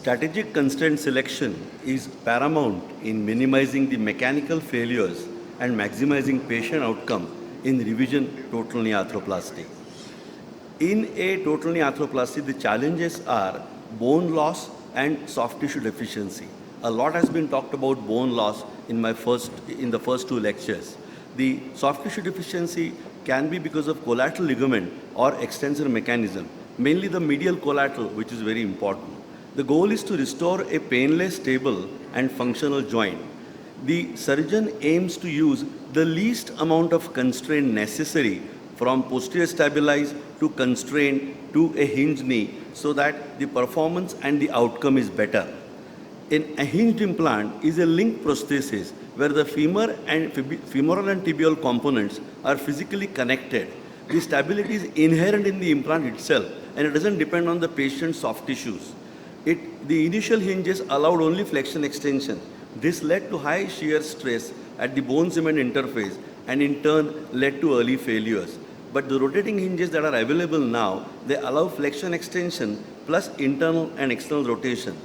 Strategic constraint selection is paramount in minimizing the mechanical failures and maximizing patient outcome in revision total knee arthroplasty. In a total knee arthroplasty, the challenges are bone loss and soft tissue deficiency. A lot has been talked about bone loss in the first two lectures. The soft tissue deficiency can be because of collateral ligament or extensor mechanism, mainly the medial collateral, which is very important. The goal is to restore a painless, stable, and functional joint. The surgeon aims to use the least amount of constraint necessary from posterior stabilized to constrained to a hinged knee so that the performance and the outcome is better. A hinged implant is a link prosthesis where the femoral and tibial components are physically connected. The stability is inherent in the implant itself and it doesn't depend on the patient's soft tissues. The initial hinges allowed only flexion extension. This led to high shear stress at the bone cement interface and in turn led to early failures. But the rotating hinges that are available now, they allow flexion extension plus internal and external rotation.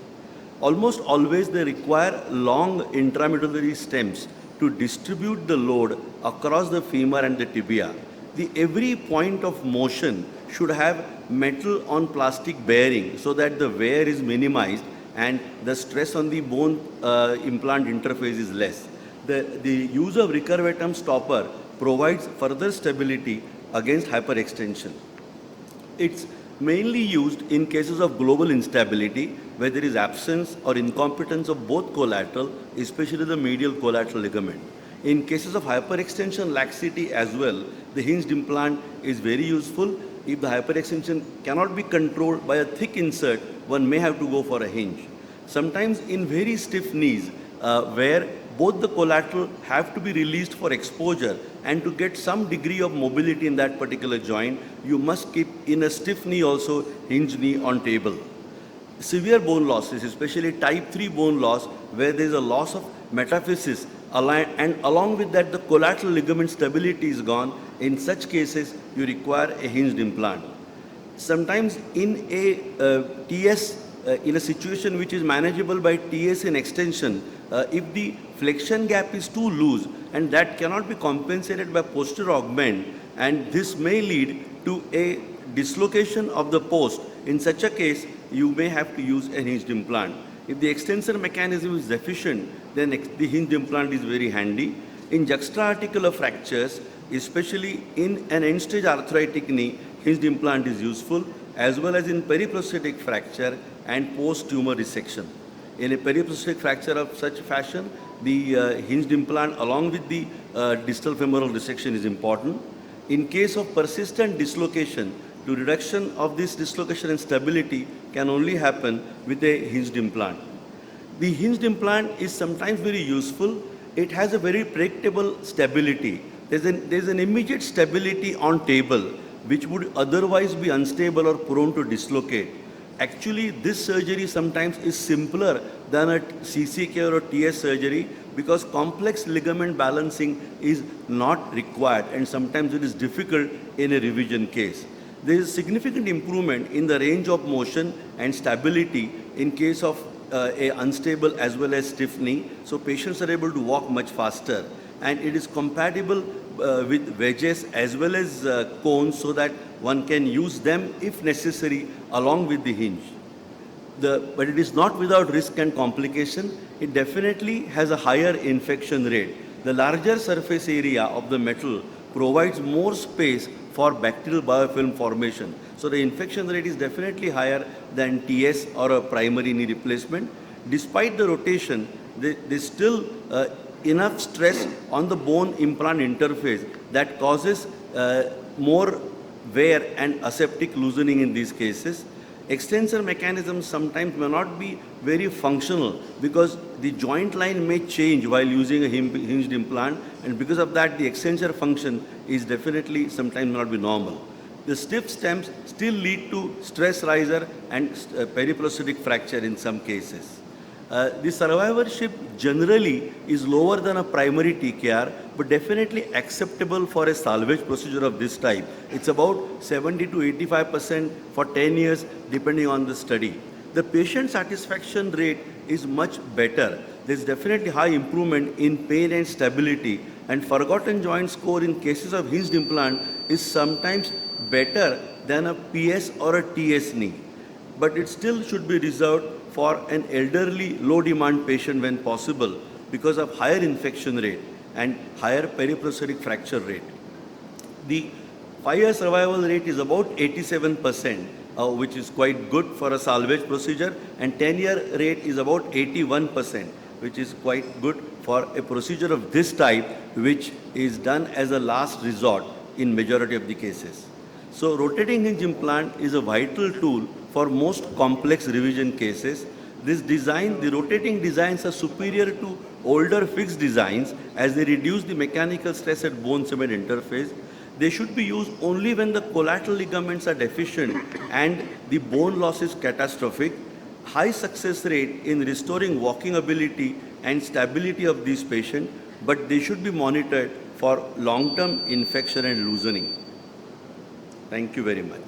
Almost always they require long intramedullary stems to distribute the load across the femur and the tibia. Every point of motion should have metal on plastic bearing so that the wear is minimized and the stress on the bone implant interface is less. The use of recurvatum stopper provides further stability against hyperextension. It's mainly used in cases of global instability where there is absence or incompetence of both collateral, especially the medial collateral ligament. In cases of hyperextension laxity as well, the hinged implant is very useful. If the hyperextension cannot be controlled by a thick insert, one may have to go for a hinge. Sometimes in very stiff knees, where both the collateral have to be released for exposure and to get some degree of mobility in that particular joint, you must keep in a stiff knee also hinged knee on table. Severe bone losses, especially type 3 bone loss, where there is a loss of metaphysis, and along with that the collateral ligament stability is gone, in such cases you require a hinged implant. Sometimes in a TS, in a situation which is manageable by TS and extension, if the flexion gap is too loose and that cannot be compensated by posterior augment, and this may lead to a dislocation of the post. In such a case, you may have to use a hinged implant. If the extensor mechanism is deficient, then the hinged implant is very handy. In juxtaarticular fractures, especially in an end-stage arthritic knee, hinged implant is useful, as well as in periprosthetic fracture and post-tumor resection. In a periprosthetic fracture of such fashion, the hinged implant along with the distal femoral resection is important. In case of persistent dislocation, the reduction of this dislocation and stability can only happen with a hinged implant. The hinged implant is sometimes very useful. It has a very predictable stability. There's an immediate stability on table which would otherwise be unstable or prone to dislocate. Actually, this surgery sometimes is simpler than a CCK or a TS surgery because complex ligament balancing is not required and sometimes it is difficult in a revision case. There is significant improvement in the range of motion and stability in case of a unstable as well as stiff knee. So patients are able to walk much faster and it is compatible with wedges as well as cones so that one can use them if necessary along with the hinge. But it is not without risk and complication. It definitely has a higher infection rate. The larger surface area of the metal provides more space for bacterial biofilm formation. So the infection rate is definitely higher than TS or a primary knee replacement. Despite the rotation, there's still enough stress on the bone implant interface that causes more wear and aseptic loosening in these cases. Extensor mechanisms sometimes may not be very functional because the joint line may change while using a hinged implant, and because of that the extensor function is definitely sometimes not be normal. The stiff stems still lead to stress riser and periprosthetic fracture in some cases. The survivorship generally is lower than a primary TKR, but definitely acceptable for a salvage procedure of this type. It's about 70 to 85% for 10 years, depending on the study. the patient satisfaction rate is much better. There's definitely high improvement in pain and stability, and forgotten joint score in cases of hinged implant is sometimes better than a PS or a TS knee. But it still should be reserved for an elderly, low-demand patient when possible because of higher infection rate and higher periprosthetic fracture rate. The 5-year survival rate is about 87%, which is quite good for a salvage procedure, and 10-year rate is about 81%, which is quite good for a procedure of this type, which is done as a last resort in majority of the cases. So rotating hinge implant is a vital tool for most complex revision cases. The rotating designs are superior to older fixed designs as they reduce the mechanical stress at bone cement interface. They should be used only when the collateral ligaments are deficient and the bone loss is catastrophic. High success rate in restoring walking ability and stability of these patients, but they should be monitored for long-term infection and loosening. Thank you very much.